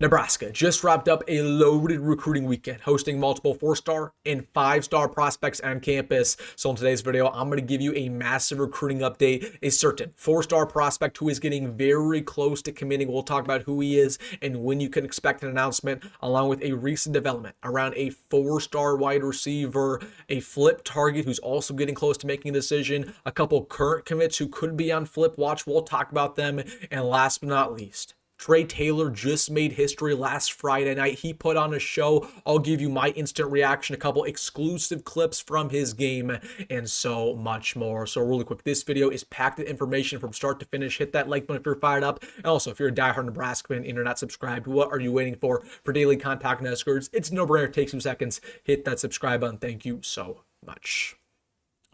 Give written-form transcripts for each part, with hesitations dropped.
Nebraska just wrapped up a loaded recruiting weekend, hosting multiple 4-star and 5-star prospects on campus. So in today's video, I'm going to give you a massive recruiting update. A certain 4-star prospect who is getting very close to committing. We'll talk about who he is and when you can expect an announcement, along with a recent development around a 4-star wide receiver, a flip target who's also getting close to making a decision, a couple current commits who could be on flip watch. We'll talk about them. And last but not least, Trae Taylor just made history last Friday night. He put on a show. I'll give you my instant reaction, a couple exclusive clips from his game, and so much more. So really quick, this video is packed with information from start to finish. Hit that like button if you're fired up. And also, if you're a diehard Nebraska fan and you're not subscribed, what are you waiting for? For daily contact and Huskers, it's no brainer. It takes 2 seconds. Hit that subscribe button. Thank you so much.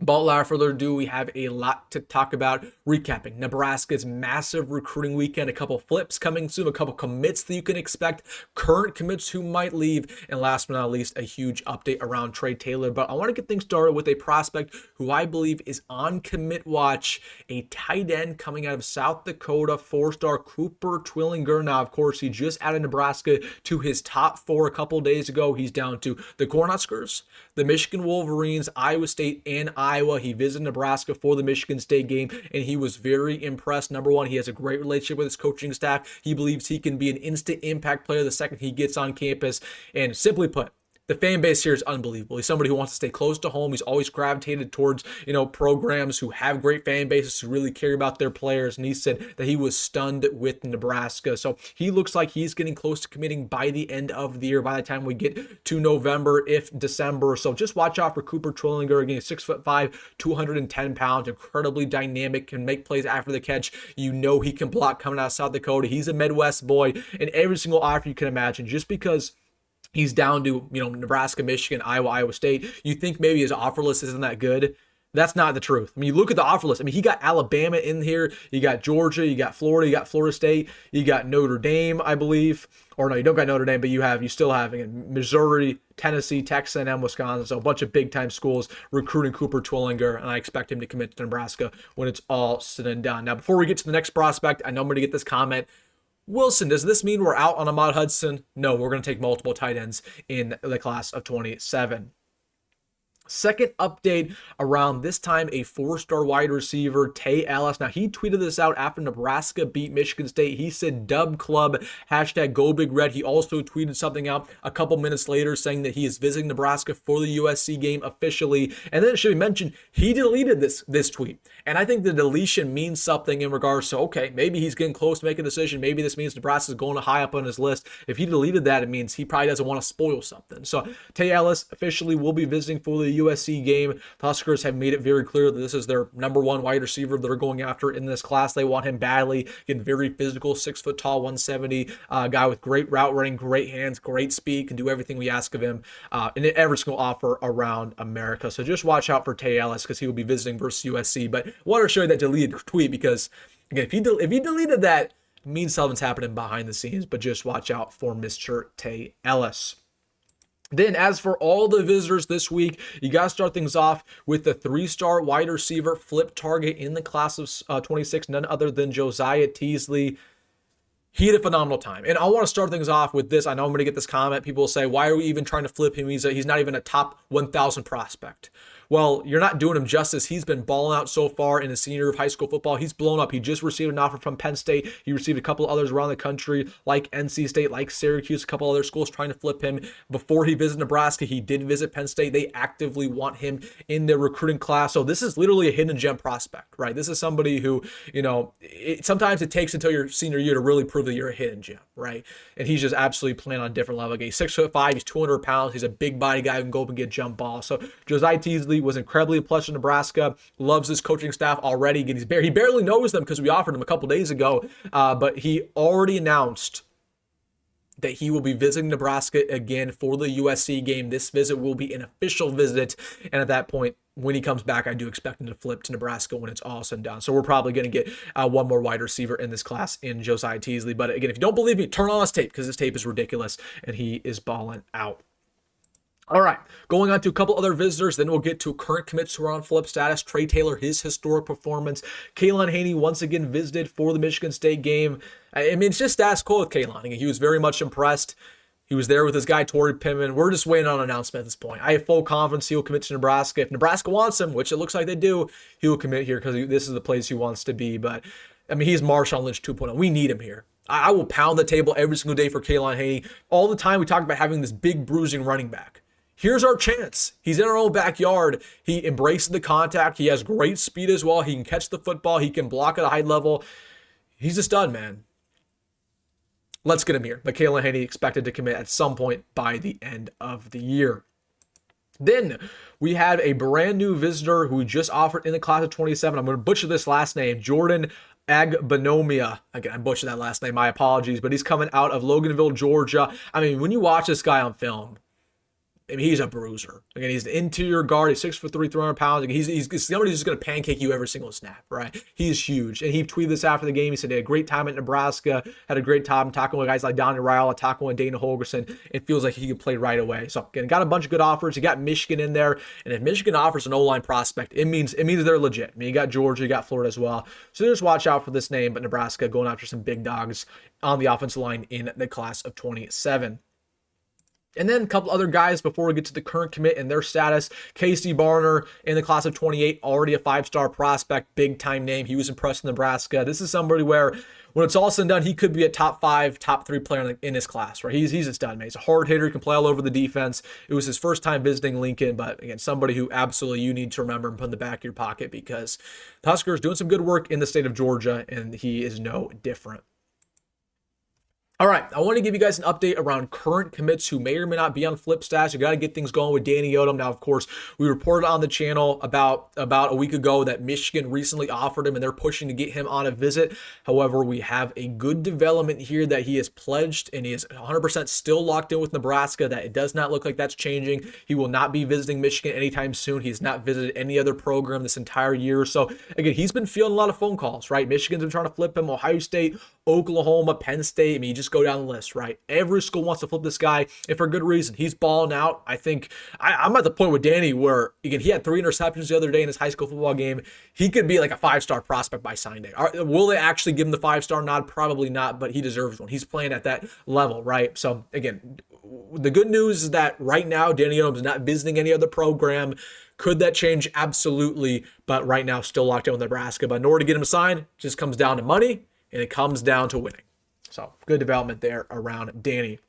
But without further ado, we have a lot to talk about. Recapping Nebraska's massive recruiting weekend, a couple flips coming soon, a couple commits that you can expect, current commits who might leave, and last but not least, a huge update around Trae Taylor. But I want to get things started with a prospect who I believe is on commit watch, a tight end coming out of South Dakota, 4-star Cooper Twillinger. Now, of course, he just added Nebraska to his top 4 a couple days ago. He's down to the Cornhuskers, the Michigan Wolverines, Iowa State, and Iowa. He visited Nebraska for the Michigan State game, and he was very impressed. Number one, he has a great relationship with his coaching staff. He believes he can be an instant impact player the second he gets on campus. And simply put, the fan base here is unbelievable. He's somebody who wants to stay close to home. He's always gravitated towards, programs who have great fan bases, who really care about their players. And he said that he was stunned with Nebraska. So he looks like he's getting close to committing by the end of the year, by the time we get to November, if December. So just watch out for Cooper Twillinger. Again, 6'5", 210 pounds, incredibly dynamic, can make plays after the catch. You know he can block coming out of South Dakota. He's a Midwest boy, and every single offer you can imagine. Just because he's down to, Nebraska, Michigan, Iowa State, you think maybe his offer list isn't that good. That's not the truth. I mean, you look at the offer list. I mean, he got Alabama in here. You got Georgia. You got Florida. You got Florida State. You got Notre Dame, I believe. Or no, you don't got Notre Dame, but you still have Missouri, Tennessee, Texas A&M, Wisconsin. So a bunch of big-time schools recruiting Cooper Twillinger, and I expect him to commit to Nebraska when it's all said and done. Now, before we get to the next prospect, I know I'm going to get this comment. Wilson, does this mean we're out on Ahmad Hudson? No, we're going to take multiple tight ends in the class of 27. Second update around this time, a 4-star wide receiver, Trae Ellis. Now, he tweeted this out after Nebraska beat Michigan State. He said, Dub Club, hashtag Go Big Red. He also tweeted something out a couple minutes later saying that he is visiting Nebraska for the USC game officially. And then it should be mentioned, he deleted this tweet. And I think the deletion means something in regards to, okay, maybe he's getting close to making a decision. Maybe this means Nebraska is going high up on his list. If he deleted that, it means he probably doesn't want to spoil something. So Trae Ellis officially will be visiting for the USC game. The Huskers have made it very clear that this is their number one wide receiver that they're going after in this class. They want him badly. Again, very physical, 6 foot tall, 170, guy with great route running, great hands, great speed, can do everything we ask of him in every single offer around America. So just watch out for Trae Ellis because he will be visiting versus USC. But I want to show you that deleted tweet because, again, if he deleted that, it means something's happening behind the scenes. But just watch out for Mr. Trae Ellis. Then, as for all the visitors this week, you got to start things off with the 3-star wide receiver flip target in the class of 26, none other than Josiah Teasley. He had a phenomenal time. And I want to start things off with this. I know I'm going to get this comment. People will say, why are we even trying to flip him? He's not even a top 1,000 prospect. Well, you're not doing him justice. He's been balling out so far in his senior year of high school football. He's blown up. He just received an offer from Penn State. He received a couple others around the country, like NC State, like Syracuse, a couple other schools trying to flip him. Before he visited Nebraska, he did visit Penn State. They actively want him in their recruiting class. So this is literally a hidden gem prospect, right? This is somebody who, sometimes it takes until your senior year to really prove that you're a hidden gem, right? And he's just absolutely playing on a different level. He's 6'5", he's 200 pounds. He's a big body guy who can go up and get jump balls. So Josiah Teasley was incredibly impressed with Nebraska, loves his coaching staff already. He barely knows them because we offered him a couple days ago, but he already announced that he will be visiting Nebraska again for the USC game. This visit will be an official visit, and at that point, when he comes back, I do expect him to flip to Nebraska when it's all said and done. So we're probably going to get one more wide receiver in this class in Josiah Teasley. But again, if you don't believe me, turn on his tape because his tape is ridiculous, and he is balling out. All right, going on to a couple other visitors, then we'll get to current commits who are on flip status. Trae Taylor, his historic performance. Kaylon Haney once again visited for the Michigan State game. I mean, it's just status quo with Kaylon. He was very much impressed. He was there with his guy, Torrey Pittman. We're just waiting on an announcement at this point. I have full confidence he will commit to Nebraska. If Nebraska wants him, which it looks like they do, he will commit here because this is the place he wants to be. But, I mean, he's Marshawn Lynch 2.0. We need him here. I will pound the table every single day for Kaylon Haney. All the time we talk about having this big bruising running back. Here's our chance. He's in our own backyard. He embraces the contact. He has great speed as well. He can catch the football. He can block at a high level. He's a stud, man. Let's get him here. Kaylon Haney expected to commit at some point by the end of the year. Then we have a brand new visitor who we just offered in the class of 27. I'm going to butcher this last name. Jordan Agbonomia. Again, I butchered that last name. My apologies. But he's coming out of Loganville, Georgia. I mean, when you watch this guy on film, I mean, he's a bruiser. Again, he's the interior guard. He's 6'3", 300 pounds. He's somebody who's just going to pancake you every single snap, right? He's huge. And he tweeted this after the game. He said he had a great time at Nebraska, had a great time talking with guys like Donnie Raiola, talking with Dane Holgerson. It feels like he could play right away. So, again, got a bunch of good offers. He got Michigan in there. And if Michigan offers an O-line prospect, it means they're legit. I mean, you got Georgia, you got Florida as well. So just watch out for this name. But Nebraska going after some big dogs on the offensive line in the class of 27. And then a couple other guys before we get to the current commit and their status. Casey Barner in the class of 28, already a 5-star prospect, big-time name. He was impressed in Nebraska. This is somebody where, when it's all said and done, he could be a top 5, top 3 player in his class, right? He's a stud, man. He's a hard hitter. He can play all over the defense. It was his first time visiting Lincoln, but again, somebody who absolutely you need to remember and put in the back of your pocket because the Huskers doing some good work in the state of Georgia, and he is no different. All right, I want to give you guys an update around current commits who may or may not be on flip stats. You got to get things going with Danny Odom. Now, of course, we reported on the channel about a week ago that Michigan recently offered him, and they're pushing to get him on a visit. However, we have a good development here that he is pledged, and he is 100% still locked in with Nebraska. That it does not look like that's changing. He will not be visiting Michigan anytime soon. He's not visited any other program this entire year. So, again, he's been fielding a lot of phone calls, right? Michigan's been trying to flip him. Ohio State, Oklahoma, Penn State. I mean, you just go down the list, right? Every school wants to flip this guy, and for good reason. He's balling out. I think I'm at the point with Danny where, again, he had 3 interceptions the other day in his high school football game. He could be like a 5-star prospect by sign day. Will they actually give him the 5-star nod? Probably not, but he deserves one. He's playing at that level, right? So, again, the good news is that right now, Danny Odom is not visiting any other program. Could that change? Absolutely. But right now, still locked in with Nebraska. But in order to get him signed, it just comes down to money. And it comes down to winning. So good development there around Danny.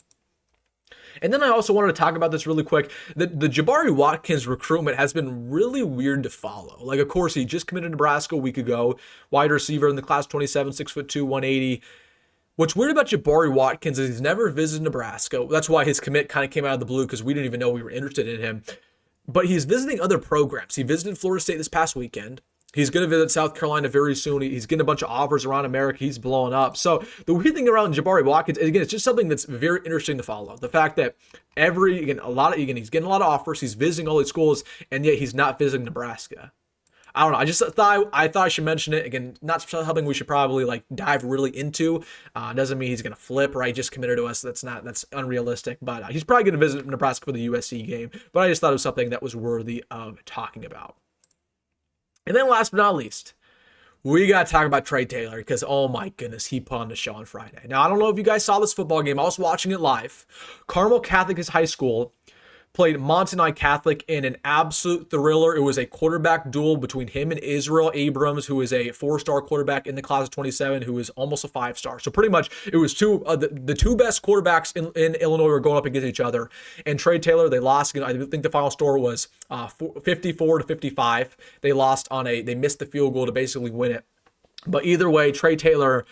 And then I also wanted to talk about this really quick. The Jabari Watkins recruitment has been really weird to follow. Like, of course, he just committed to Nebraska a week ago. Wide receiver in the class 27, 6'2", 180. What's weird about Jabari Watkins is he's never visited Nebraska. That's why his commit kind of came out of the blue because we didn't even know we were interested in him. But he's visiting other programs. He visited Florida State this past weekend. He's going to visit South Carolina very soon. He's getting a bunch of offers around America. He's blowing up. So the weird thing around Jabari Watkins, again, it's just something that's very interesting to follow. The fact that he's getting a lot of offers. He's visiting all these schools, and yet he's not visiting Nebraska. I don't know. I thought I should mention it. Again, not something we should probably dive really into. Doesn't mean he's going to flip, right? He just committed to us. That's unrealistic. But he's probably going to visit Nebraska for the USC game. But I just thought it was something that was worthy of talking about. And then last but not least, we got to talk about Trae Taylor because, oh my goodness, he put on the show on Friday. Now, I don't know if you guys saw this football game. I was watching it live. Carmel Catholic is high school. Played Montanai Catholic in an absolute thriller. It was a quarterback duel between him and Israel Abrams, who is a 4-star quarterback in the class of 27, who is almost a 5-star. So pretty much it was the two best quarterbacks in Illinois were going up against each other. And Trae Taylor, they lost. I think the final score was 54-55. They lost they missed the field goal to basically win it. But either way, Trae Taylor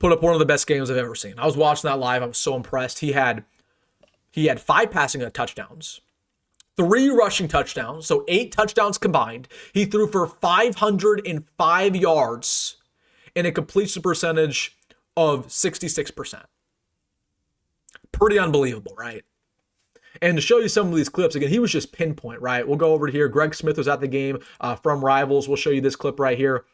put up one of the best games I've ever seen. I was watching that live. I was so impressed. He had 5 passing touchdowns, 3 rushing touchdowns, so 8 touchdowns combined. He threw for 505 yards and a completion percentage of 66%. Pretty unbelievable, right? And to show you some of these clips, again, he was just pinpoint, right? We'll go over to here. Greg Smith was at the game from Rivals. We'll show you this clip right here.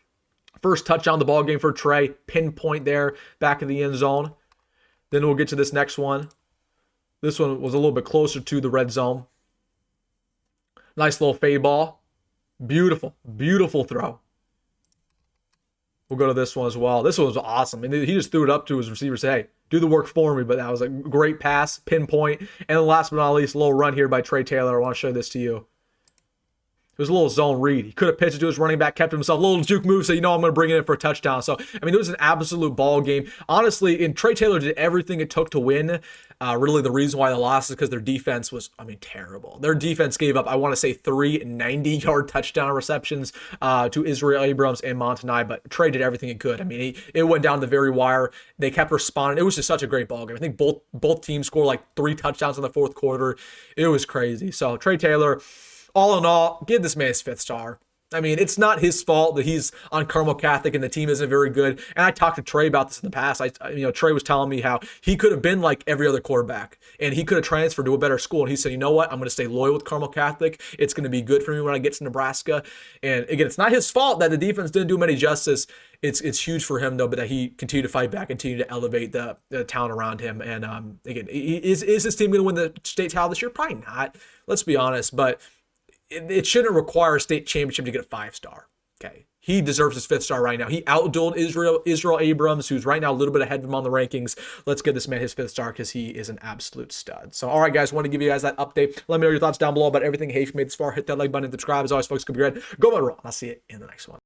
First touchdown of the ball game for Trae, pinpoint there, back in the end zone. Then we'll get to this next one. This one was a little bit closer to the red zone. Nice little fade ball. Beautiful, beautiful throw. We'll go to this one as well. This one was awesome. And he just threw it up to his receiver, say, hey, do the work for me. But that was a great pass, pinpoint. And then last but not least, a little run here by Trae Taylor. I want to show this to you. It was a little zone read. He could have pitched it to his running back, kept himself a little juke move, so you know I'm going to bring it in for a touchdown. So, I mean, it was an absolute ball game. Honestly, and Trae Taylor did everything it took to win. Really, the reason why they lost is because their defense was, I mean, terrible. Their defense gave up, I want to say, 3 90-yard touchdown receptions to Israel Abrams and Montanai, but Trae did everything it could. I mean, it went down the very wire. They kept responding. It was just such a great ball game. I think both teams scored like 3 touchdowns in the fourth quarter. It was crazy. So, Trae Taylor, all in all, give this man his 5th star. I mean, it's not his fault that he's on Carmel Catholic and the team isn't very good. And I talked to Trae about this in the past. Trae was telling me how he could have been like every other quarterback and he could have transferred to a better school. And he said, you know what? I'm going to stay loyal with Carmel Catholic. It's going to be good for me when I get to Nebraska. And again, it's not his fault that the defense didn't do him any justice. It's huge for him, though, but that he continued to fight back, continued to elevate the talent around him. And again, is this team going to win the state title this year? Probably not. Let's be honest. But it shouldn't require a state championship to get a 5-star. Okay. He deserves his 5th star right now. He outdueled Israel Abrams, who's right now a little bit ahead of him on the rankings. Let's give this man his 5th star because he is an absolute stud. So, all right, guys, want to give you guys that update. Let me know your thoughts down below about everything. Hey, if you made this far, hit that like button and subscribe. As always, folks, go be good. Go on, roll. I'll see you in the next one.